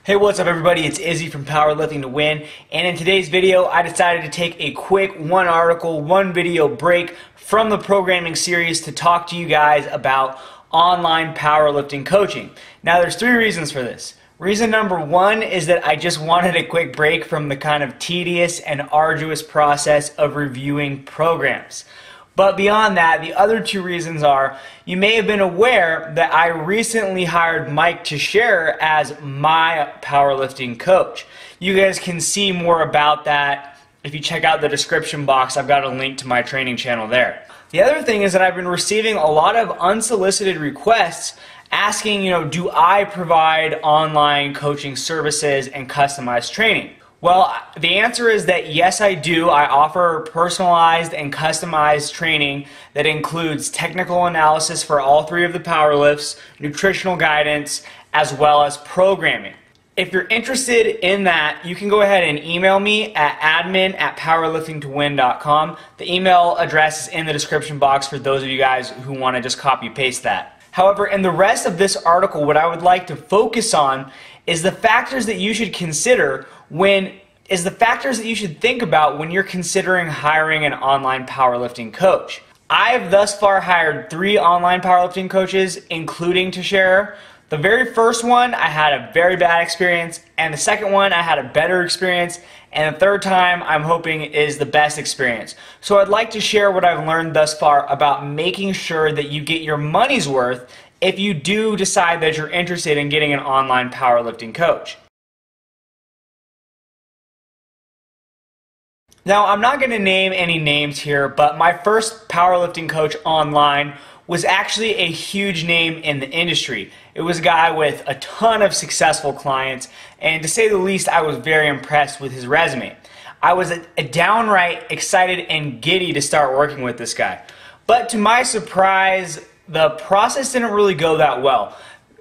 Hey, what's up everybody? It's Izzy from Powerlifting to Win, and in today's video I decided to take a quick one article, one video break from the programming series to talk to you guys about online powerlifting coaching. Now there's three reasons for this. Reason number one is that I just wanted a quick break from the kind of tedious and arduous process of reviewing programs. But beyond that, the other two reasons are, you may have been aware that I recently hired Mike to share as my powerlifting coach. You guys can see more about that if you check out the description box. I've got a link to my training channel there. The other thing is that I've been receiving a lot of unsolicited requests asking, do I provide online coaching services and customized training? Well, the answer is that yes, I do. I offer personalized and customized training that includes technical analysis for all three of the power lifts, nutritional guidance, as well as programming. If you're interested in that, you can go ahead and email me at admin@powerliftingtowin.com. The email address is in the description box for those of you guys who want to just copy paste that. However, in the rest of this article, what I would like to focus on is the factors that you should consider think about when you're considering hiring an online powerlifting coach. I've thus far hired 3 online powerlifting coaches, including to share. The very first one, I had a very bad experience, and the second one, I had a better experience, and the third time, I'm hoping is the best experience. So I'd like to share what I've learned thus far about making sure that you get your money's worth if you do decide that you're interested in getting an online powerlifting coach. Now, I'm not going to name any names here, but my first powerlifting coach online was actually a huge name in the industry. It was a guy with a ton of successful clients, and to say the least, I was very impressed with his resume. I was downright excited and giddy to start working with this guy. But to my surprise, the process didn't really go that well.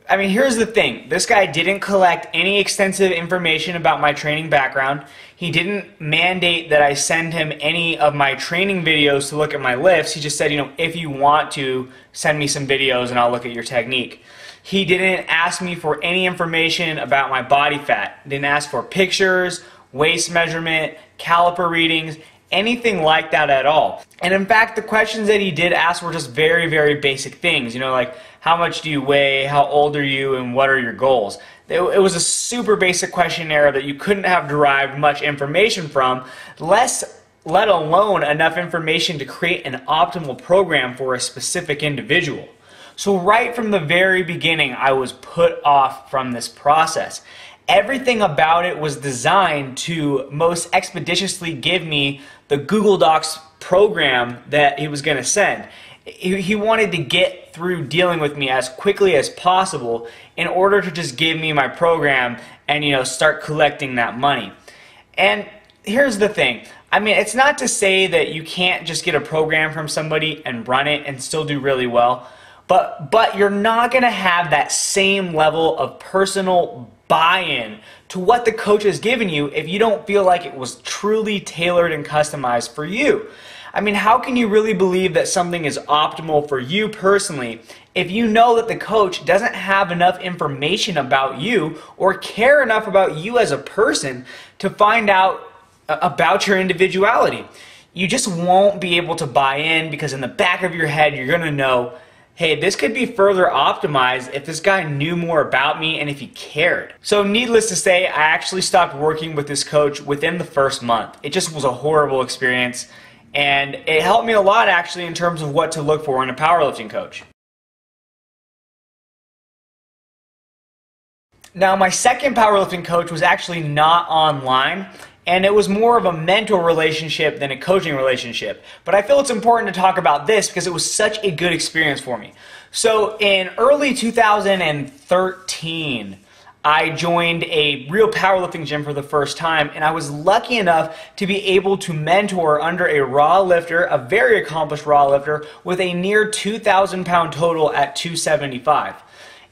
I mean, here's the thing. This guy didn't collect any extensive information about my training background. He didn't mandate that I send him any of my training videos to look at my lifts. He just said, if you want to, send me some videos and I'll look at your technique. He didn't ask me for any information about my body fat. Didn't ask for pictures, waist measurement, caliper readings, anything like that at all. And in fact, the questions that he did ask were just very, very basic things, like how much do you weigh, how old are you, and what are your goals? It was a super basic questionnaire that you couldn't have derived much information from, let alone enough information to create an optimal program for a specific individual. So right from the very beginning, I was put off from this process. Everything about it was designed to most expeditiously give me the Google Docs program that he was going to send. He wanted to get through dealing with me as quickly as possible in order to just give me my program and start collecting that money. And here's the thing. I mean, it's not to say that you can't just get a program from somebody and run it and still do really well, but you're not going to have that same level of personal buy-in to what the coach has given you if you don't feel like it was truly tailored and customized for you. I mean, how can you really believe that something is optimal for you personally if you know that the coach doesn't have enough information about you or care enough about you as a person to find out about your individuality? You just won't be able to buy in because in the back of your head you're going to know, hey, this could be further optimized if this guy knew more about me and if he cared. So needless to say, I actually stopped working with this coach within the first month. It just was a horrible experience, and it helped me a lot actually in terms of what to look for in a powerlifting coach. Now, my second powerlifting coach was actually not online, and it was more of a mentor relationship than a coaching relationship. But I feel it's important to talk about this because it was such a good experience for me. So in early 2013, I joined a real powerlifting gym for the first time, and I was lucky enough to be able to mentor under a raw lifter, a very accomplished raw lifter, with a near 2,000 pound total at 275.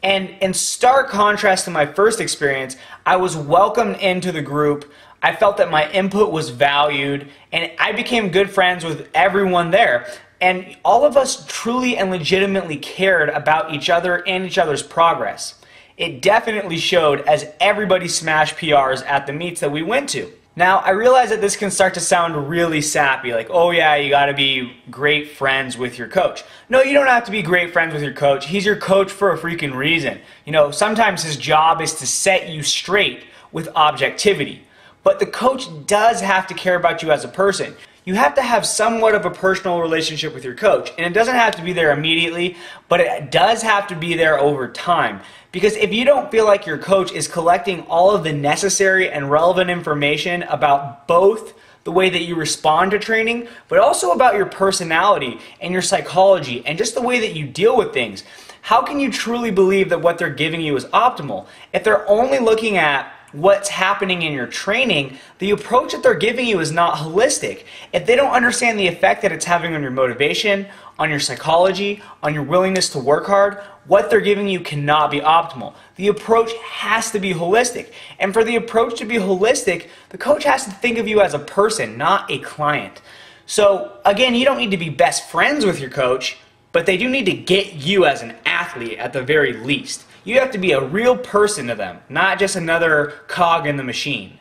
And in stark contrast to my first experience, I was welcomed into the group. I felt that my input was valued, and I became good friends with everyone there. And all of us truly and legitimately cared about each other and each other's progress. it definitely showed as everybody smashed PRs at the meets that we went to. Now, I realize that this can start to sound really sappy, like, oh yeah, you gotta be great friends with your coach. No, you don't have to be great friends with your coach. He's your coach for a freaking reason. You know, sometimes his job is to set you straight with objectivity. But the coach does have to care about you as a person. You have to have somewhat of a personal relationship with your coach, and it doesn't have to be there immediately, but it does have to be there over time. Because if you don't feel like your coach is collecting all of the necessary and relevant information about both the way that you respond to training, but also about your personality and your psychology and just the way that you deal with things, how can you truly believe that what they're giving you is optimal? If they're only looking at what's happening in your training, the approach that they're giving you is not holistic. If they don't understand the effect that it's having on your motivation, on your psychology, on your willingness to work hard, what they're giving you cannot be optimal. The approach has to be holistic. And for the approach to be holistic, the coach has to think of you as a person, not a client. So again, you don't need to be best friends with your coach, but they do need to get you as an athlete at the very least. You have to be a real person to them, not just another cog in the machine.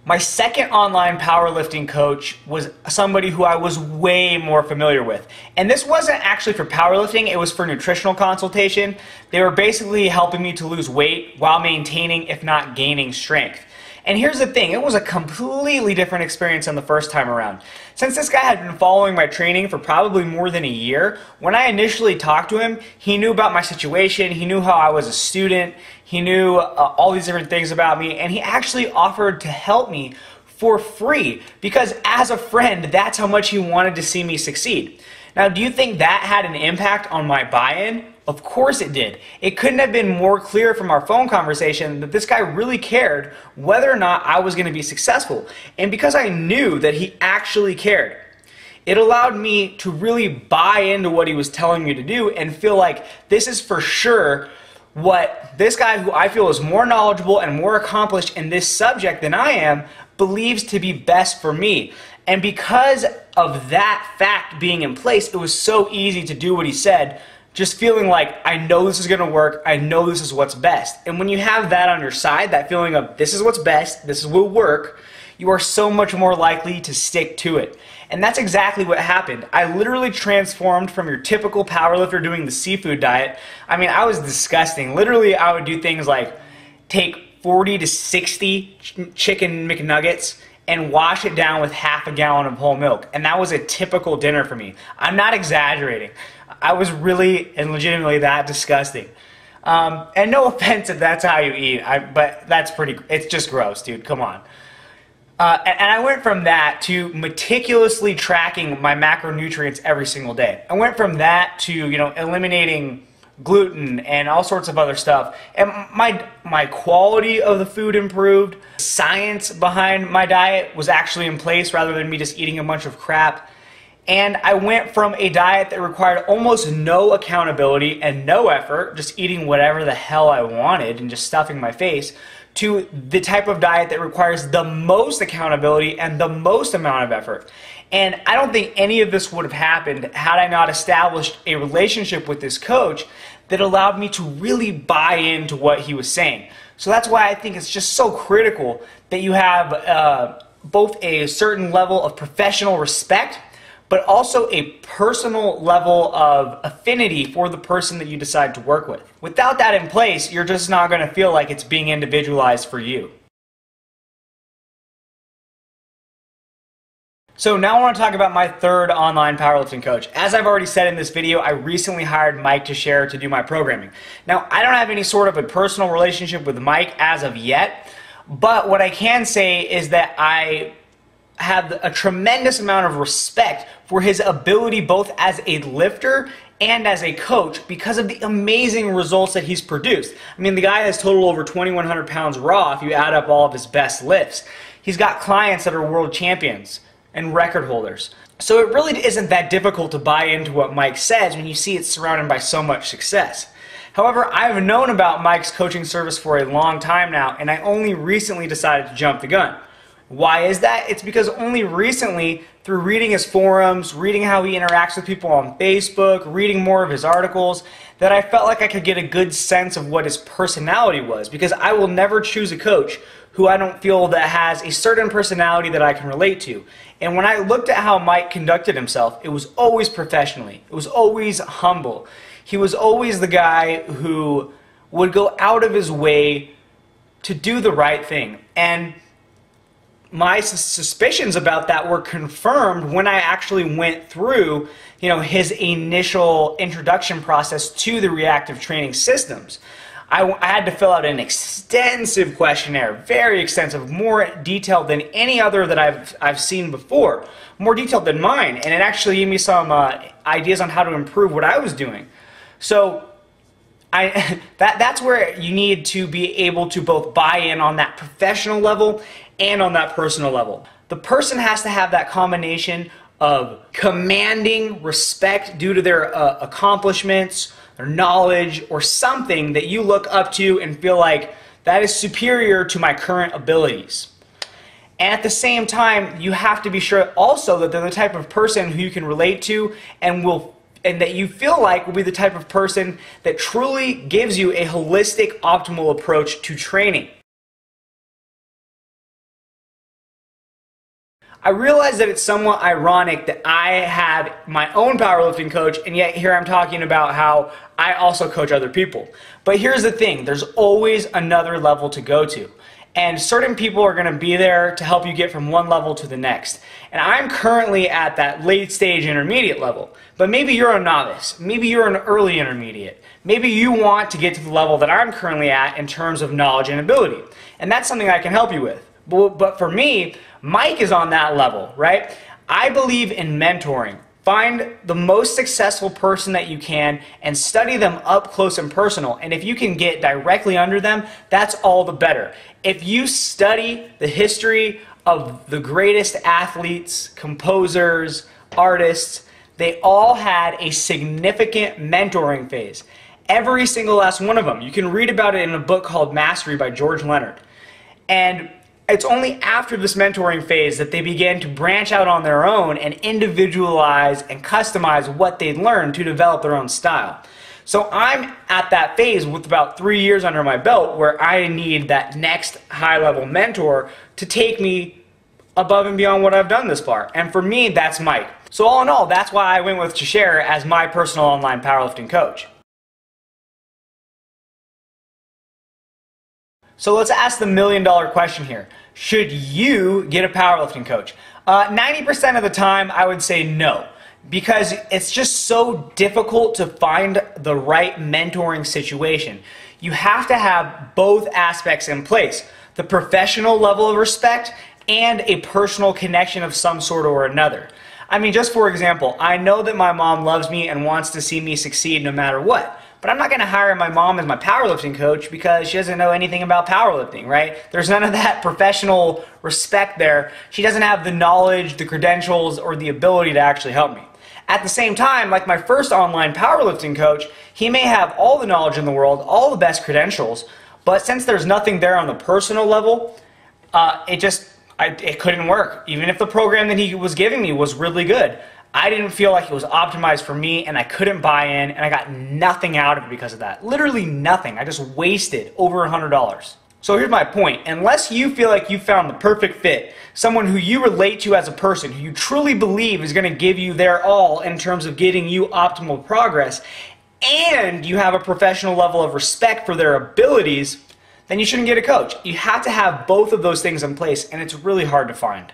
My second online powerlifting coach was somebody who I was way more familiar with. And this wasn't actually for powerlifting, it was for nutritional consultation. They were basically helping me to lose weight while maintaining, if not gaining, strength. And here's the thing, it was a completely different experience than the first time around. Since this guy had been following my training for probably more than a year, when I initially talked to him, he knew about my situation, he knew how I was a student, he knew all these different things about me, and he actually offered to help me for free because as a friend, that's how much he wanted to see me succeed. Now, do you think that had an impact on my buy-in? Of course it did. It couldn't have been more clear from our phone conversation that this guy really cared whether or not I was going to be successful. And because I knew that he actually cared, it allowed me to really buy into what he was telling me to do and feel like this is for sure what this guy, who I feel is more knowledgeable and more accomplished in this subject than I am, believes to be best for me. And because of that fact being in place, it was so easy to do what he said, just feeling like, I know this is going to work, I know this is what's best. And when you have that on your side, that feeling of this is what's best, this will work, you are so much more likely to stick to it. And that's exactly what happened. I literally transformed from your typical powerlifter doing the seafood diet. I mean, I was disgusting. Literally, I would do things like take 40 to 60 chicken McNuggets and wash it down with half a gallon of whole milk. And that was a typical dinner for me. I'm not exaggerating. I was really and legitimately that disgusting. And no offense if that's how you eat, but that's it's just gross, dude, come on. And I went from that to meticulously tracking my macronutrients every single day. I went from that to, eliminating gluten and all sorts of other stuff. And my quality of the food improved. Science behind my diet was actually in place rather than me just eating a bunch of crap. And I went from a diet that required almost no accountability and no effort, just eating whatever the hell I wanted and just stuffing my face, to the type of diet that requires the most accountability and the most amount of effort. And I don't think any of this would have happened had I not established a relationship with this coach that allowed me to really buy into what he was saying. So that's why I think it's just so critical that you have both a certain level of professional respect, but also a personal level of affinity for the person that you decide to work with. Without that in place, you're just not going to feel like it's being individualized for you. So now I want to talk about my third online powerlifting coach. As I've already said in this video, I recently hired Mike Teixeira to do my programming. Now, I don't have any sort of a personal relationship with Mike as of yet, but what I can say is that I have a tremendous amount of respect for his ability both as a lifter and as a coach because of the amazing results that he's produced. I mean, the guy has totaled over 2,100 pounds raw if you add up all of his best lifts. He's got clients that are world champions and record holders. So it really isn't that difficult to buy into what Mike says when you see it's surrounded by so much success. However, I've known about Mike's coaching service for a long time now, and I only recently decided to jump the gun. Why is that? It's because only recently, through reading his forums, reading how he interacts with people on Facebook, reading more of his articles, that I felt like I could get a good sense of what his personality was, because I will never choose a coach who I don't feel that has a certain personality that I can relate to. And when I looked at how Mike conducted himself, it was always professionally. It was always humble. He was always the guy who would go out of his way to do the right thing. And my suspicions about that were confirmed when I actually went through, his initial introduction process to the reactive training systems. I had to fill out an extensive questionnaire, very extensive, more detailed than any other that I've seen before, more detailed than mine, and it actually gave me some ideas on how to improve what I was doing. So that's where you need to be able to both buy in on that professional level and on that personal level. The person has to have that combination of commanding respect due to their accomplishments, their knowledge, or something that you look up to and feel like that is superior to my current abilities. And at the same time, you have to be sure also that they're the type of person who you can relate to and that you feel like will be the type of person that truly gives you a holistic, optimal approach to training. I realize that it's somewhat ironic that I have my own powerlifting coach, and yet here I'm talking about how I also coach other people. But here's the thing, there's always another level to go to. And certain people are going to be there to help you get from one level to the next. And I'm currently at that late stage intermediate level. But maybe you're a novice. Maybe you're an early intermediate. Maybe you want to get to the level that I'm currently at in terms of knowledge and ability. And that's something I can help you with. But for me, Mike is on that level, right? I believe in mentoring. Find the most successful person that you can and study them up close and personal. And if you can get directly under them, that's all the better. If you study the history of the greatest athletes, composers, artists, they all had a significant mentoring phase. Every single last one of them. You can read about it in a book called Mastery by George Leonard. And it's only after this mentoring phase that they began to branch out on their own and individualize and customize what they'd learned to develop their own style. So I'm at that phase with about 3 years under my belt where I need that next high-level mentor to take me above and beyond what I've done this far. And for me, that's Mike. So all in all, that's why I went with Cheshire as my personal online powerlifting coach. So let's ask the million-dollar question here. Should you get a powerlifting coach? 90% of the time, I would say no, because it's just so difficult to find the right mentoring situation. You have to have both aspects in place, the professional level of respect and a personal connection of some sort or another. I mean, just for example, I know that my mom loves me and wants to see me succeed no matter what. But I'm not going to hire my mom as my powerlifting coach because she doesn't know anything about powerlifting, right? There's none of that professional respect there. She doesn't have the knowledge, the credentials, or the ability to actually help me. At the same time, like my first online powerlifting coach, he may have all the knowledge in the world, all the best credentials, but since there's nothing there on the personal level, it couldn't work. Even if the program that he was giving me was really good, I didn't feel like it was optimized for me, and I couldn't buy in, and I got nothing out of it because of that. Literally nothing. I just wasted over $100. So here's my point. Unless you feel like you found the perfect fit, someone who you relate to as a person, who you truly believe is going to give you their all in terms of getting you optimal progress, and you have a professional level of respect for their abilities, then you shouldn't get a coach. You have to have both of those things in place, and it's really hard to find.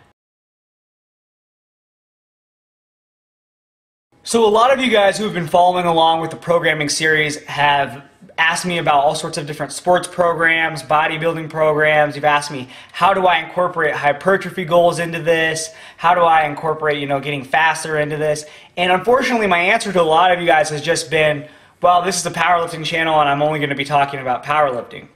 So a lot of you guys who have been following along with the programming series have asked me about all sorts of different sports programs, bodybuilding programs. You've asked me, how do I incorporate hypertrophy goals into this? How do I incorporate, getting faster into this? And unfortunately, my answer to a lot of you guys has just been, well, this is a powerlifting channel and I'm only going to be talking about powerlifting.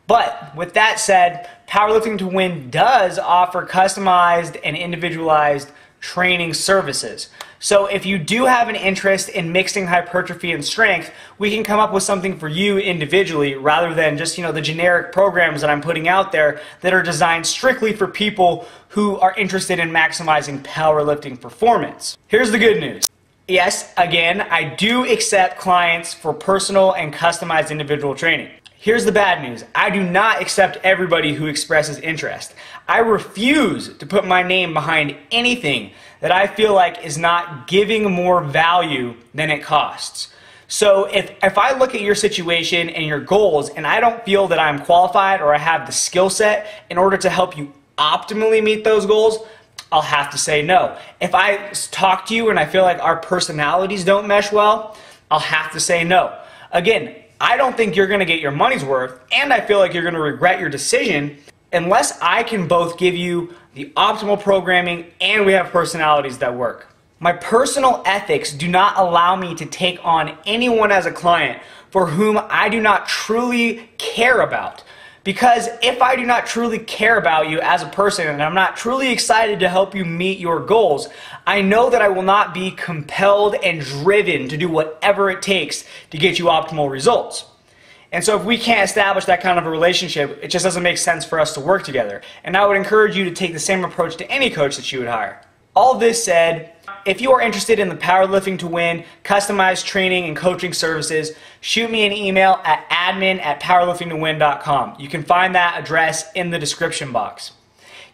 But with that said, PowerliftingToWin does offer customized and individualized training services. So if you do have an interest in mixing hypertrophy and strength, we can come up with something for you individually rather than just, the generic programs that I'm putting out there that are designed strictly for people who are interested in maximizing powerlifting performance. Here's the good news. Yes, again, I do accept clients for personal and customized individual training. Here's the bad news. I do not accept everybody who expresses interest. I refuse to put my name behind anything that I feel like is not giving more value than it costs. So if I look at your situation and your goals and I don't feel that I'm qualified or I have the skill set in order to help you optimally meet those goals, I'll have to say no. If I talk to you and I feel like our personalities don't mesh well, I'll have to say no. Again, I don't think you're going to get your money's worth, and I feel like you're going to regret your decision unless I can both give you the optimal programming and we have personalities that work. My personal ethics do not allow me to take on anyone as a client for whom I do not truly care about. Because if I do not truly care about you as a person and I'm not truly excited to help you meet your goals, I know that I will not be compelled and driven to do whatever it takes to get you optimal results. And so if we can't establish that kind of a relationship, it just doesn't make sense for us to work together. And I would encourage you to take the same approach to any coach that you would hire. All this said, if you are interested in the Powerlifting to Win customized training and coaching services, shoot me an email at admin@powerliftingtowin.com. You can find that address in the description box.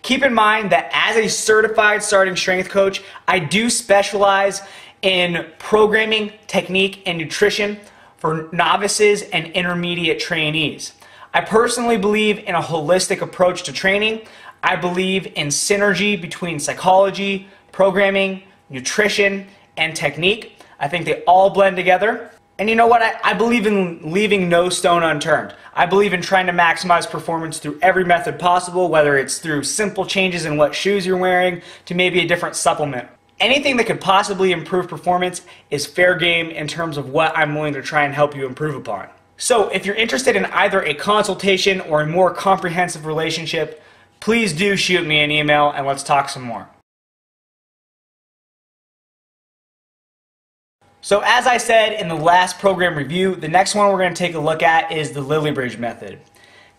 Keep in mind that as a certified starting strength coach, I do specialize in programming, technique, and nutrition for novices and intermediate trainees. I personally believe in a holistic approach to training. I believe in synergy between psychology, programming, nutrition, and technique. I think they all blend together. And you know what? I believe in leaving no stone unturned. I believe in trying to maximize performance through every method possible, whether it's through simple changes in what shoes you're wearing to maybe a different supplement. Anything that could possibly improve performance is fair game in terms of what I'm willing to try and help you improve upon. So if you're interested in either a consultation or a more comprehensive relationship, please do shoot me an email and let's talk some more. So as I said in the last program review, the next one we're going to take a look at is the Lily Bridge method.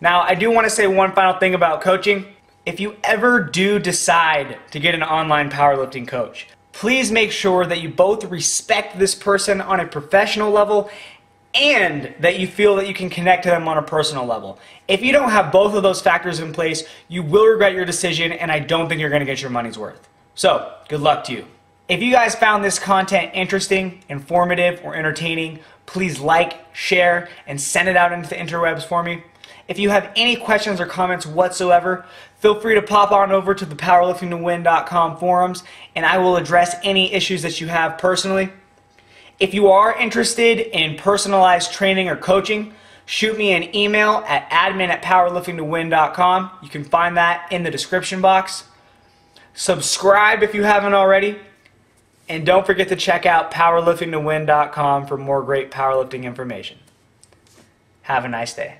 Now I do want to say one final thing about coaching. If you ever do decide to get an online powerlifting coach, please make sure that you both respect this person on a professional level and that you feel that you can connect to them on a personal level. If you don't have both of those factors in place, you will regret your decision and I don't think you're going to get your money's worth. So, good luck to you. If you guys found this content interesting, informative, or entertaining, please like, share, and send it out into the interwebs for me. If you have any questions or comments whatsoever, feel free to pop on over to the PowerliftingToWin.com forums and I will address any issues that you have personally. If you are interested in personalized training or coaching, shoot me an email at admin@powerliftingtowin.com. You can find that in the description box. Subscribe if you haven't already. And don't forget to check out powerliftingtowin.com for more great powerlifting information. Have a nice day.